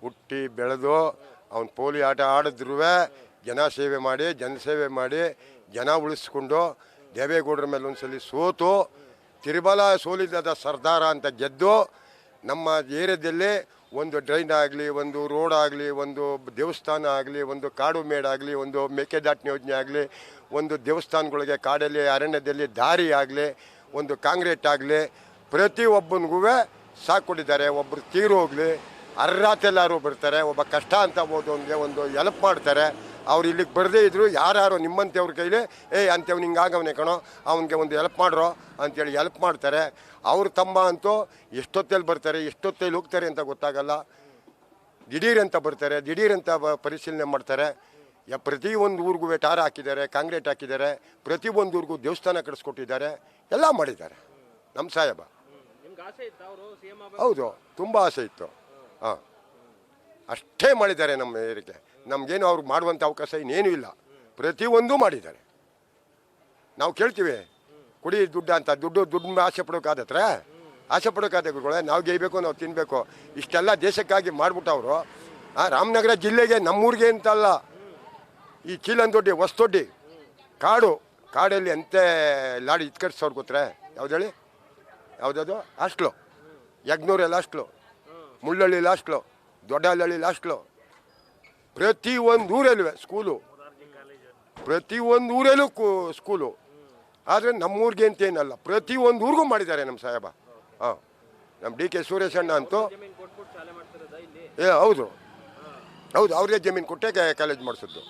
ಹುಟ್ಟಿ ಬೆಳೆದು ಅವ್ನು ಪೋಲಿ ಆಟ ಆಡಿದ್ರೂ ಜನಸೇವೆ ಮಾಡಿ ಜನಸೇವೆ ಮಾಡಿ ಜನ ಉಳಿಸ್ಕೊಂಡು ದೇವೇಗೌಡರ ಮೇಲೆ ಒಂದ್ಸಲಿ ಸೋತು ತಿರುಬಲ ಸೋಲಿಲ್ಲದ ಸರ್ದಾರ ಅಂತ ಗೆದ್ದು ನಮ್ಮ ಏರಿಯಾದಲ್ಲಿ ಒಂದು ಡ್ರೈನ್ ಆಗಲಿ, ಒಂದು ರೋಡ್ ಆಗಲಿ, ಒಂದು ದೇವಸ್ಥಾನ ಆಗಲಿ, ಒಂದು ಕಾಡು ಮೇಡಾಗಲಿ, ಒಂದು ಮೇಕೆದಾಟು ಯೋಜನೆ ಆಗಲಿ, ಒಂದು ದೇವಸ್ಥಾನಗಳಿಗೆ ಕಾಡಲ್ಲಿ ಅರಣ್ಯದಲ್ಲಿ ದಾರಿ ಆಗಲಿ, ಒಂದು ಕಾಂಕ್ರೀಟ್ ಆಗಲಿ, ಪ್ರತಿಯೊಬ್ಬನಿಗೂ ಸಾಕೊಟ್ಟಿದ್ದಾರೆ. ಒಬ್ಬರು ತೀರು ಹೋಗಲಿ, ಅರ್ರಾತೆಲ್ಲರೂ ಬರ್ತಾರೆ. ಒಬ್ಬ ಕಷ್ಟ ಅಂತ ಹೋದವನಿಗೆ ಒಂದು ಹೆಲ್ಪ್ ಮಾಡ್ತಾರೆ. ಅವ್ರು ಇಲ್ಲಿಗೆ ಬರದೇ ಇದ್ರು ಯಾರು ನಿಮ್ಮಂಥವ್ರ ಕೈಲಿ ಅಂಥವ್ನು ಹಿಂಗಾಗವನೇ ಕಣೋ, ಅವನಿಗೆ ಒಂದು ಹೆಲ್ಪ್ ಮಾಡ್ರೋ ಅಂಥೇಳಿ ಹೆಲ್ಪ್ ಮಾಡ್ತಾರೆ. ಅವ್ರ ತಮ್ಮ ಅಂತೂ ಎಷ್ಟೊತ್ತಲ್ಲಿ ಬರ್ತಾರೆ, ಎಷ್ಟೊತ್ತಲ್ಲಿ ಹೋಗ್ತಾರೆ ಅಂತ ಗೊತ್ತಾಗಲ್ಲ. ದಿಢೀರಂತ ಬರ್ತಾರೆ, ದಿಢೀರಂತ ಪರಿಶೀಲನೆ ಮಾಡ್ತಾರೆ. ಪ್ರತಿಯೊಂದು ಊರಿಗೂ ಟಾರ್ ಹಾಕಿದ್ದಾರೆ, ಕಾಂಕ್ರೀಟ್ ಹಾಕಿದ್ದಾರೆ, ಪ್ರತಿಯೊಂದು ಊರಿಗೂ ದೇವಸ್ಥಾನ ಕಟ್ಟಿಸ್ಕೊಟ್ಟಿದ್ದಾರೆ, ಎಲ್ಲ ಮಾಡಿದ್ದಾರೆ ನಮ್ಮ ಸಾಹೇಬ. ಹೌದು, ತುಂಬ ಆಸೆ ಇತ್ತು. ಹಾಂ, ಅಷ್ಟೇ ಮಾಡಿದ್ದಾರೆ ನಮ್ಮ ಏರಿಕೆ. ನಮಗೇನು ಅವ್ರು ಮಾಡುವಂಥ ಅವಕಾಶ ಇನ್ನೇನೂ ಇಲ್ಲ, ಪ್ರತಿಯೊಂದು ಮಾಡಿದ್ದಾರೆ. ನಾವು ಕೇಳ್ತೀವಿ ಕುಡಿ ದುಡ್ಡು ಅಂತ, ದುಡ್ಡು ಆಸೆ ಪಡೋಕ್ಕಾದತ್ರ ಆಸೆ ಪಡೋಕ್ಕಾದ ಗುರುಗಳೇ. ನಾವು ಗೇಯಬೇಕು, ನಾವು ತಿನ್ನಬೇಕು, ಇಷ್ಟೆಲ್ಲ ದೇಶಕ್ಕಾಗಿ ಮಾಡಿಬಿಟ್ಟವರು. ರಾಮನಗರ ಜಿಲ್ಲೆಗೆ ನಮ್ಮೂರಿಗೆ ಅಂತಲ್ಲ, ಈ ಚೀಲಂದೊಡ್ಡಿ ಹೊಸದೊಡ್ಡಿ ಕಾಡಲ್ಲಿ ಅಂತೆ ಲಾಡಿ ಇತ್ಕರಿಸೋರು ಗೊತ್ತರೆ ಯಾವ್ದು ಹೇಳಿ, ಯಾವುದದು ಹಾಸ್ಟ್ಲು, ಯಜ್ಞೂರಲ್ಲಿ ಹಾಸ್ಟ್ಲು, ಮುಳ್ಳಳ್ಳಿಲಿ ಹಾಸ್ಟ್ಲು, ದೊಡ್ಡಹಳ್ಳಿ ಹಾಸ್ಟ್ಲು, ಪ್ರತಿಯೊಂದು ಊರಲ್ಲೂ ಸ್ಕೂಲು, ಪ್ರತಿಯೊಂದು ಊರಲ್ಲೂ ಸ್ಕೂಲು. ಆದರೆ ನಮ್ಮೂರಿಗೆ ಅಂತೇನಲ್ಲ, ಪ್ರತಿಯೊಂದು ಊರಿಗೂ ಮಾಡಿದ್ದಾರೆ ನಮ್ಮ ಸಾಹೇಬ. ಹಾಂ, ನಮ್ಮ ಡಿ ಕೆ ಸುರೇಶಣ್ಣ ಅಂತೂ ಹೌದು ಅವ್ರಿಗೆ ಜಮೀನು ಕೊಟ್ಟೆ ಕಾಲೇಜ್ ಮಾಡಿಸಿದ್ದು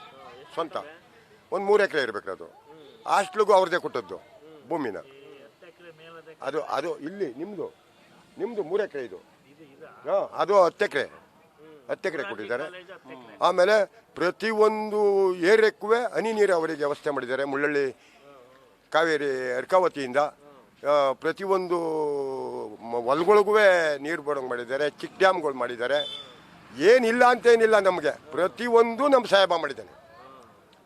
ಸ್ವಂತ. ಒಂದು 3 ಎಕರೆ ಇರಬೇಕು ಅದು. ಹಾಸ್ಟ್ಲಿಗೂ ಅವ್ರದ್ದೇ ಕೊಟ್ಟದ್ದು ಭೂಮಿನ. ಅದು ಇಲ್ಲಿ ನಿಮ್ಮದು 3 ಎಕರೆ ಇದು. ಹಾಂ, ಅದು 10 ಎಕರೆ ಕೊಟ್ಟಿದ್ದಾರೆ. ಆಮೇಲೆ ಪ್ರತಿಯೊಂದು ಏರಿಯಕ್ಕೂ ಹನಿ ನೀರಾವರಿಗೆ ವ್ಯವಸ್ಥೆ ಮಾಡಿದ್ದಾರೆ. ಮುಳ್ಳಳ್ಳಿ ಕಾವೇರಿ ಅರ್ಕಾವತಿಯಿಂದ ಪ್ರತಿಯೊಂದು ಹೊಲಗಳಿಗೂ ನೀರು ಬರೋಂಗೆ ಮಾಡಿದ್ದಾರೆ. ಚಿಕ್ಕ ಡ್ಯಾಮ್ಗಳು ಮಾಡಿದ್ದಾರೆ. ಏನಿಲ್ಲ ಅಂತೇನಿಲ್ಲ ನಮಗೆ, ಪ್ರತಿಯೊಂದು ನಮ್ಮ ಸಾಹೇಬ ಮಾಡಿದ್ದಾನೆ.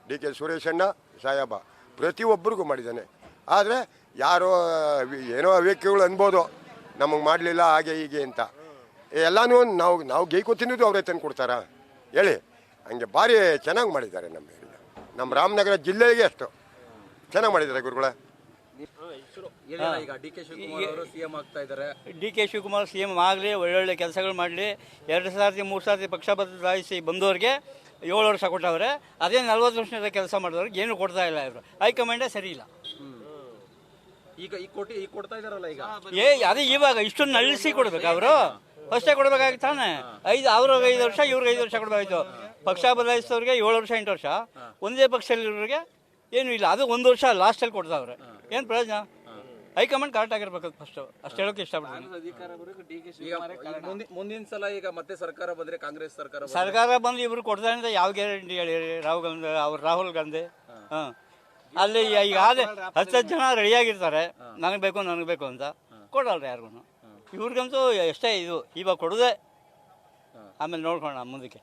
ಡಿ ಕೆ ಸುರೇಶಣ್ಣ ಸಾಹೇಬ ಪ್ರತಿಯೊಬ್ಬರಿಗೂ ಮಾಡಿದ್ದಾನೆ. ಆದರೆ ಯಾರೋ ಏನೋ ಅವ್ಯಕ್ತಿಗಳು ಅನ್ಬೋದು ನಮಗೆ ಮಾಡಲಿಲ್ಲ ಹಾಗೆ ಹೀಗೆ ಅಂತ. ಎಲ್ಲನೂ ನಾವು ಗೇಯ್ಕೊ ತಿನ್ನೋದು ಅವರೇ ತಂದು ಕೊಡ್ತಾರಾ ಹೇಳಿ? ಹಂಗೆ ಭಾರಿ ಚೆನ್ನಾಗಿ ಮಾಡಿದ್ದಾರೆ ನಮ್ಮ ರಾಮನಗರ ಜಿಲ್ಲೆಗೆ. ಅಷ್ಟು ಚೆನ್ನಾಗಿ ಮಾಡಿದ್ದಾರೆ ಗುರುಗಳೇ. D K Shivakumar C M ಆಗಲಿ, ಒಳ್ಳೊಳ್ಳೆ ಕೆಲಸಗಳು ಮಾಡಲಿ. 2 ಸರ್ತಿ 3 ಸರ್ತಿ ಪಕ್ಷ ಬದಲಾಯಿಸಿ ಬಂದವ್ರಿಗೆ 7 ವರ್ಷ ಕೊಟ್ಟವ್ರೆ. ಅದೇ 40 ವರ್ಷದ ಕೆಲಸ ಮಾಡಿದವ್ರಿಗೆ ಏನು ಕೊಡ್ತಾ ಇಲ್ಲ. ಇವರು ಹೈಕಮಾಂಡೇ ಸರಿ ಇಲ್ಲ. ಈಗ ಕೊಡ್ತಾ ಇದಾರಲ್ಲ ಈಗ. ಅದೇ ಇವಾಗ ಇಷ್ಟೊಂದು ಅಳಿಸಿ ಕೊಡ್ಬೇಕು. ಅವರು ಫಸ್ಟೇ ಕೊಡ್ಬೇಕಾಗಿತ್ತು ತಾನೆ. ಅವ್ರಿಗೆ 5 ವರ್ಷ, ಇವ್ರಿಗೆ 5 ವರ್ಷ ಕೊಡಬೇಕಾಯ್ತು. ಪಕ್ಷ ಬದಲಾಯಿಸಿದವ್ರಿಗೆ 7 ವರ್ಷ 8 ವರ್ಷ, ಒಂದೇ ಪಕ್ಷದಲ್ಲಿರೋರಿಗೆ ಏನೂ ಇಲ್ಲ. ಅದು 1 ವರ್ಷ ಲಾಸ್ಟಲ್ಲಿ ಕೊಡ್ತಾವ್ರೆ. ಏನು ಪ್ರಯೋಜನ? ಹೈಕಮಾಂಡ್ ಕರೆಕ್ಟ್ ಆಗಿರ್ಬೇಕು ಫಸ್ಟ್, ಅಷ್ಟು ಹೇಳೋಕೆ ಇಷ್ಟಪಡ್ತೀನಿ. ಮುಂದಿನ ಸಲ ಈಗ ಮತ್ತೆ ಸರ್ಕಾರ ಬಂದ್ರೆ, ಕಾಂಗ್ರೆಸ್ ಸರ್ಕಾರ ಬಂದು ಇವರು ಕೊಡ್ತಾರೆ ಅಂತ ಯಾವ ಗ್ಯಾರಂಟಿ ಹೇಳಿ? ರಾಹುಲ್ ಗಾಂಧಿ ಅಲ್ಲಿ ಈಗ 10 ಜನ ರೆಡಿಯಾಗಿರ್ತಾರೆ, ನನಗೆ ಬೇಕು ಅಂತ. ಕೊಡಲ್ರಿ ಯಾರಿಗೂ. ಇವ್ರಿಗಂತೂ ಎಷ್ಟೇ ಇದು ಇವಾಗ ಕೊಡೋದೆ, ಆಮೇಲೆ ನೋಡ್ಕೋಣ ಮುಂದಕ್ಕೆ.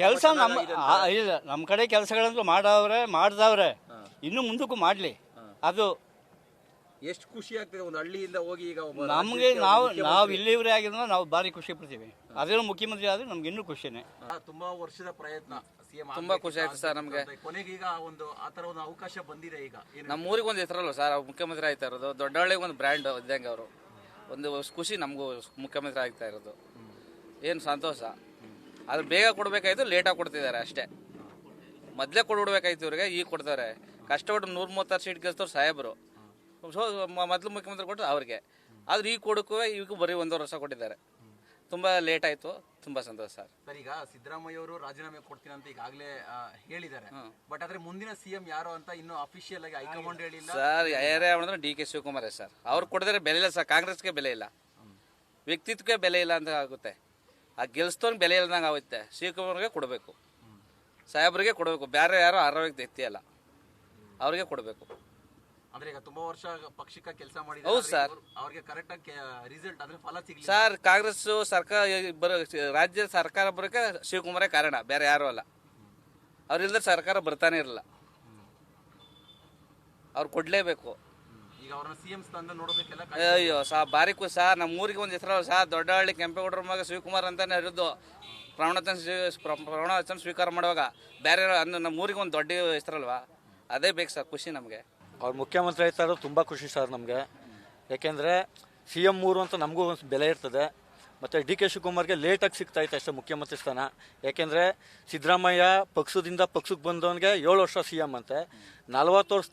ಕೆಲಸ ನಮ್ಮ ಕಡೆ ಕೆಲಸಗಳಂತೂ ಮಾಡ್ದವ್ರೆ, ಇನ್ನೂ ಮುಂದಕ್ಕೂ ಮಾಡಲಿ. ಅದು ಎಷ್ಟು ಖುಷಿ ಆಗ್ತದೆ ಒಂದು ಹಳ್ಳಿಯಿಂದ ಹೋಗಿ. ಈಗ ನಮಗೆ ನಾವು ಇಲ್ಲಿವರೇ ಆಗಿದ್ರೆ ನಾವು ಭಾರಿ ಖುಷಿ ಪಡ್ತೀವಿ. ಅದೇನೋ ಮುಖ್ಯಮಂತ್ರಿ ಆದ್ರೆ ನಮ್ಗೆ ಇನ್ನೂ ಖುಷಿನೇ. ತುಂಬಾ ವರ್ಷದ ಪ್ರಯತ್ನ, ತುಂಬಾ ಖುಷಿ ಆಯ್ತು ಸರ್ ನಮ್ಗೆ. ಕೊನೆಗೆ ಈಗ ಒಂದು ಆತರ ಒಂದು ಅವಕಾಶ ಬಂದಿದೆ. ಈಗ ನಮ್ಮ ಊರಿಗೆ ಒಂದು ಹೆಸರಲ್ಲ ಸರ್, ಮುಖ್ಯಮಂತ್ರಿ ಆಗ್ತಾ ಇರೋದು. ದೊಡ್ಡಹಳ್ಳಿಗೆ ಒಂದು ಬ್ರ್ಯಾಂಡ್ ಇದ್ದಂಗೆ ಅವರು. ಒಂದು ಖುಷಿ ನಮಗೂ ಮುಖ್ಯಮಂತ್ರಿ ಆಗ್ತಾ ಇರೋದು. ಏನು ಸಂತೋಷ. ಅದು ಬೇಗ ಕೊಡ್ಬೇಕಾಯ್ತು, ಲೇಟಾಗಿ ಕೊಡ್ತಿದ್ದಾರೆ ಅಷ್ಟೇ. ಮೊದಲೇ ಕೊಡ್ಬಿಡ್ಬೇಕಾಯ್ತು ಇವ್ರಿಗೆ, ಈಗ ಕೊಡ್ತಾರೆ. ಕಷ್ಟಪಟ್ಟು 136 ಸೀಟ್ ಗೆಲ್ತವ್ರು ಸಾಹೇಬರು. ಮೊದಲು ಮುಖ್ಯಮಂತ್ರಿ ಕೊಟ್ಟರು ಅವ್ರಿಗೆ. ಆದ್ರೆ ಈಗ ಕೊಡಕ್ಕೂ ಈಗ ಬರೀ 1 ವರ್ಷ ಕೊಟ್ಟಿದ್ದಾರೆ. ತುಂಬಾ ಲೇಟ್ ಆಯ್ತು. ತುಂಬಾ ಸಂತೋಷ ಸರ್. ಈಗ ಸಿದ್ದರಾಮಯ್ಯ ಅವರು ರಾಜೀನಾಮೆ ಕೊಡ್ತೀನಿ ಅಂತ ಈಗಾಗಲೇ ಹೇಳಿದ್ದಾರೆ. ಬಟ್ ಆದ್ರೆ ಮುಂದಿನ ಸಿಎಂ ಯಾರು ಅಂತ ಇನ್ನೂ ಅಫಿಷಿಯಲ್ ಆಗಿ ಹೈಕಮಾಂಡ್ ಹೇಳಿಲ್ಲ ಸರ್. ಯಾರೇ ಅಂದ್ರೆ ಡಿ ಕೆ ಶಿವಕುಮಾರ್ ಸರ್. ಅವ್ರು ಕೊಡಿದ್ರೆ ಬೆಲೆ ಇಲ್ಲ ಸರ್. ಕಾಂಗ್ರೆಸ್ಗೆ ಬೆಲೆ ಇಲ್ಲ, ವ್ಯಕ್ತಿತ್ವಕ್ಕೆ ಬೆಲೆ ಇಲ್ಲ ಅಂತ ಆಗುತ್ತೆ. ಆ ಗೆಲ್ಸ್ತೋನ್ ಬೆಲೆ ಇಲ್ದಂಗೆ ಆಗುತ್ತೆ. ಶಿವಕುಮಾರ್ಗೆ ಕೊಡಬೇಕು, ಸಾಹೇಬ್ರಿಗೆ ಕೊಡಬೇಕು. ಬೇರೆ ಯಾರು ಆರೋಗ್ಯ ವ್ಯಕ್ತಿ ಅಲ್ಲ, ಅವ್ರಿಗೆ ಕೊಡಬೇಕು. ಅಂದ್ರೆ ಈಗ ತುಂಬಾ ವರ್ಷ ಪಕ್ಷಕ್ಕೆ ಕೆಲಸ ಮಾಡಿದ್ದಾರೆ. ಹೌದು ಸರ್. ಅವ್ರಿಗೆ ಕರೆಕ್ಟ್ ಆಗಿ ರಿಸಲ್ಟ್ ಅಂದ್ರೆ ಫಲ ಸಿಗಲಿಲ್ಲ ಸರ್. ಕಾಂಗ್ರೆಸ್ ಸರ್ಕಾರ ರಾಜ್ಯ ಸರ್ಕಾರ ಬರೋಕೆ ಶಿವಕುಮಾರೇ ಕಾರಣ, ಬೇರೆ ಯಾರು ಅಲ್ಲ. ಅವ್ರಿಲ್ದ್ರೆ ಸರ್ಕಾರ ಬರ್ತಾನೆ ಇರಲ್ಲ. ಅವ್ರು ಕೊಡ್ಲೇಬೇಕು. ಈಗ ಅವ್ರನ್ನ ಸಿಎಂ ಸ್ಥಾನದಲ್ಲಿ ನೋಡೋದಕ್ಕೆಲ್ಲ ಅಯ್ಯೋ ಭಾರಿ ಖುಷಿ ಸರ್. ನಮ್ಮ ಊರಿಗೆ ಒಂದು ಹೆಸರು ದೊಡ್ಡಹಳ್ಳಿ ಕೆಂಪೇಗೌಡರ ಮಗ ಶಿವಕುಮಾರ್ ಅಂತಾನೆ ಇರೋದು. ಪ್ರಮಾಣವಚನ ಸ್ವೀಕಾರ ಮಾಡುವಾಗ ಬೇರೆ ನಮ್ಮ ಊರಿಗೆ ಒಂದು ದೊಡ್ಡ ಹೆಸರಲ್ವಾ, ಅದೇ ಬೇಕು ಸರ್, ಖುಷಿ ನಮಗೆ. ಅವ್ರು ಮುಖ್ಯಮಂತ್ರಿ ಆಯ್ತಾ ಇರೋದು ತುಂಬ ಖುಷಿ ಸರ್ ನಮಗೆ. ಯಾಕೆಂದರೆ CM 3 ಅಂತ ನಮಗೂ ಒಂದು ಬೆಲೆ ಇರ್ತದೆ. ಮತ್ತು DK ಶಿವಕುಮಾರ್ಗೆ ಲೇಟಾಗಿ ಸಿಗ್ತಾಯಿತ್ತು ಅಷ್ಟೇ ಮುಖ್ಯಮಂತ್ರಿ ಸ್ಥಾನ. ಯಾಕೆಂದರೆ ಸಿದ್ದರಾಮಯ್ಯ ಪಕ್ಷದಿಂದ ಪಕ್ಷಕ್ಕೆ ಬಂದವನಿಗೆ 7 ವರ್ಷ CM ಅಂತೆ. 40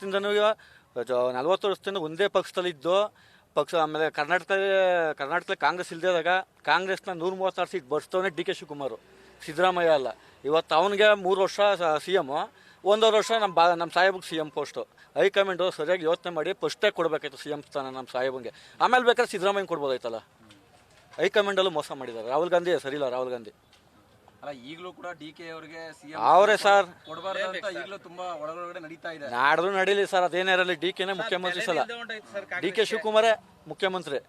ವರ್ಷದಿಂದ ಒಂದೇ ಪಕ್ಷದಲ್ಲಿದ್ದು ಆಮೇಲೆ ಕರ್ನಾಟಕದಲ್ಲಿ ಕಾಂಗ್ರೆಸ್ ಇಲ್ದಿದಾಗ ಕಾಂಗ್ರೆಸ್ನ 136 ಸೀಟ್ ಬರ್ಸ್ತವನೇ DK ಶಿವಕುಮಾರ್, ಸಿದ್ದರಾಮಯ್ಯ ಅಲ್ಲ. ಇವತ್ತು ಅವನಿಗೆ 3 ವರ್ಷ CM, 1.5 ವರ್ಷ ನಮ್ಮ ಸಾಹೇಬ್ಗೆ CM ಪೋಸ್ಟು. ಹೈಕಮಾಂಡು ಸರಿಯಾಗಿ ಯೋಚನೆ ಮಾಡಿ ಫಸ್ಟೇ ಕೊಡಬೇಕಾಯ್ತು CM ಸ್ಥಾನ ನಮ್ಮ ಸಾಹೇಬಂಗೆ. ಆಮೇಲೆ ಬೇಕಾದ್ರೆ ಸಿದ್ದರಾಮಯ್ಯ ಕೊಡ್ಬೋದಾಯ್ತಲ್ಲ. ಹೈಕಮಾಂಡಲ್ಲೂ ಮೋಸ ಮಾಡಿದ್ದಾರೆ. ರಾಹುಲ್ ಗಾಂಧಿ ಸರಿಯಿಲ್ಲ. ರಾಹುಲ್ ಗಾಂಧಿ ಅಲ್ಲ, ಈಗಲೂ ಕೂಡ DK ಅವರಿಗೆ ಸಿಎಂ ಅವರೇ ಸರ್ ಕೊಡಬಾರ್ದು ಅಂತ ಈಗಲೂ ತುಂಬಾ ಒಳಗಡೆ ನಡೀತಾ ಇದೆ. ನಾಡ್ದು ನಡೀಲಿ ಸರ್, ಅದೇನೇ ಇರಲಿ. DKನೇ ಮುಖ್ಯಮಂತ್ರಿ ಸಲ. DK ಶಿವಕುಮಾರೇ ಮುಖ್ಯಮಂತ್ರಿ.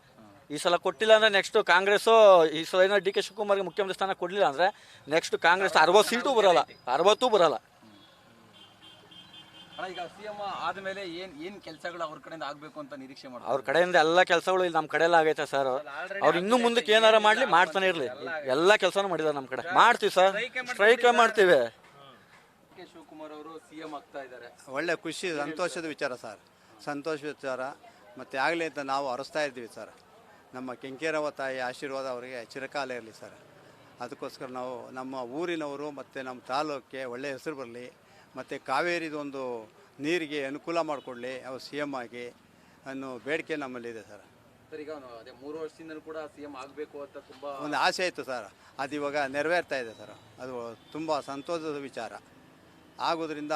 ಈ ಸಲ ಕೊಟ್ಟಿಲ್ಲ ಅಂದರೆ ನೆಕ್ಸ್ಟ್ ಕಾಂಗ್ರೆಸ್ಸು ಈ ಸಲ ಏನೋ DK ಶಿವಕುಮಾರ್ಗೆ ಮುಖ್ಯಮಂತ್ರಿ ಸ್ಥಾನ ಕೊಡಲಿಲ್ಲ ಅಂದರೆ ನೆಕ್ಸ್ಟ್ ಕಾಂಗ್ರೆಸ್ 60 ಸೀಟು ಬರಲ್ಲ, 60 ಬರಲ್ಲ. ಅಲ್ಲ, ಈಗ ಸಿಎಂ ಆದ್ಮೇಲೆ ಏನ್ ಕೆಲಸಗಳು ಅವ್ರ ಕಡೆಯಿಂದ ಆಗ್ಬೇಕು ಅಂತ ನಿರೀಕ್ಷೆ ಮಾಡ್ತಾರೆ? ಅವ್ರ ಕಡೆಯಿಂದ ಎಲ್ಲ ಕೆಲಸಗಳು ಇಲ್ಲಿ ನಮ್ಮ ಕಡೆಯೆಲ್ಲ ಆಗೈತೆ ಸರ್. ಅವ್ರು ಇನ್ನೂ ಮುಂದಕ್ಕೆ ಏನಾರ ಮಾಡಲಿ, ಮಾಡ್ತಾನೆ ಇರಲಿ. ಎಲ್ಲ ಕೆಲಸನೂ ಮಾಡಿದ್ದಾರೆ ನಮ್ಮ ಕಡೆ. ಮಾಡ್ತೀವಿ ಸರ್, ಸ್ಟ್ರೈಕ್ ಮಾಡ್ತೀವಿ. DK ಶಿವಕುಮಾರ್ ಅವರು ಸಿಎಂ ಆಗ್ತಾ ಇದ್ದಾರೆ. ಒಳ್ಳೆ ಖುಷಿ, ಸಂತೋಷದ ವಿಚಾರ ಸರ್, ಸಂತೋಷದ ವಿಚಾರ. ಮತ್ತು ಆಗಲಿ ಅಂತ ನಾವು ಹರಸ್ತಾ ಇದ್ದೀವಿ ಸರ್. ನಮ್ಮ ಕೆಂಕೇರವ ತಾಯಿ ಆಶೀರ್ವಾದ ಅವರಿಗೆ ಚಿರಕಾಲ ಇರಲಿ ಸರ್. ಅದಕ್ಕೋಸ್ಕರ ನಾವು ನಮ್ಮ ಊರಿನವರು ಮತ್ತು ನಮ್ಮ ತಾಲೂಕಿಗೆ ಒಳ್ಳೆಯ ಹೆಸರು ಬರಲಿ, ಮತ್ತು ಕಾವೇರಿದೊಂದು ನೀರಿಗೆ ಅನುಕೂಲ ಮಾಡಿಕೊಡ್ಲಿ ಅವ್ರು CM ಆಗಿ ಅನ್ನೋ ಬೇಡಿಕೆ ನಮ್ಮಲ್ಲಿದೆ ಸರ್. ಸರ್, ಈಗ ಅದೇ 3 ವರ್ಷದಿಂದ ಕೂಡ ಸಿಎಂ ಆಗಬೇಕು ಅಂತ ತುಂಬಾ ಒಂದು ಆಸೆ ಇತ್ತು ಸರ್, ಅದು ಇವಾಗ ನೆರವೇರ್ತಾ ಇದೆ ಸರ್. ಅದು ತುಂಬ ಸಂತೋಷದ ವಿಚಾರ. ಆಗೋದ್ರಿಂದ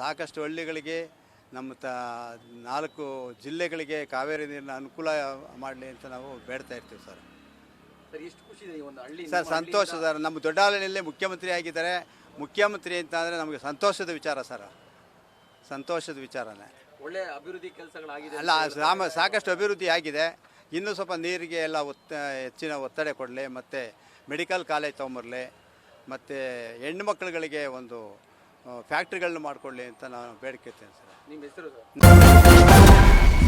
ಸಾಕಷ್ಟು ಹಳ್ಳಿಗಳಿಗೆ, ನಮ್ಮ 4 ಜಿಲ್ಲೆಗಳಿಗೆ ಕಾವೇರಿ ನೀರಿನ ಅನುಕೂಲ ಮಾಡಲಿ ಅಂತ ನಾವು ಬೇಡ್ತಾ ಇರ್ತೀವಿ ಸರ್. ಸರ್, ಎಷ್ಟು ಖುಷಿ ಇದೆ ಈ ಒಂದು ಹಳ್ಳಿ ಸರ್, ಸಂತೋಷ ಸರ್. ನಮ್ಮ ದೊಡ್ಡಹಳ್ಳಿಯಲ್ಲೇ ಮುಖ್ಯಮಂತ್ರಿ ಆಗಿದ್ದಾರೆ. ಮುಖ್ಯಮಂತ್ರಿ ಅಂತ ಅಂದರೆ ನಮಗೆ ಸಂತೋಷದ ವಿಚಾರ ಸರ್, ಸಂತೋಷದ ವಿಚಾರನೇ. ಒಳ್ಳೆ ಅಭಿವೃದ್ಧಿ ಕೆಲಸಗಳಾಗಿದೆ. ಅಲ್ಲ, ಸಾಕಷ್ಟು ಅಭಿವೃದ್ಧಿ ಆಗಿದೆ. ಇನ್ನೂ ಸ್ವಲ್ಪ ನೀರಿಗೆ ಎಲ್ಲ ಹೆಚ್ಚಿನ ಒತ್ತಡ ಕೊಡಲಿ, ಮತ್ತು ಮೆಡಿಕಲ್ ಕಾಲೇಜ್ ತೊಗೊಂಬರಲಿ, ಮತ್ತು ಹೆಣ್ಣು ಮಕ್ಕಳುಗಳಿಗೆ ಒಂದು ಫ್ಯಾಕ್ಟ್ರಿಗಳನ್ನ ಮಾಡಿಕೊಡ್ಲಿ ಅಂತ ನಾನು ಬೇಡಿಕೆತ್ತೇನೆ ಸರ್. ನಿಮ್ಮ ಹೆಸರು ಸರ್?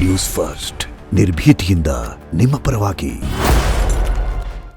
ನ್ಯೂಸ್ ಫಸ್ಟ್, ನಿರ್ಭೀತಿಯಿಂದ ನಿಮ್ಮ ಪರವಾಗಿ.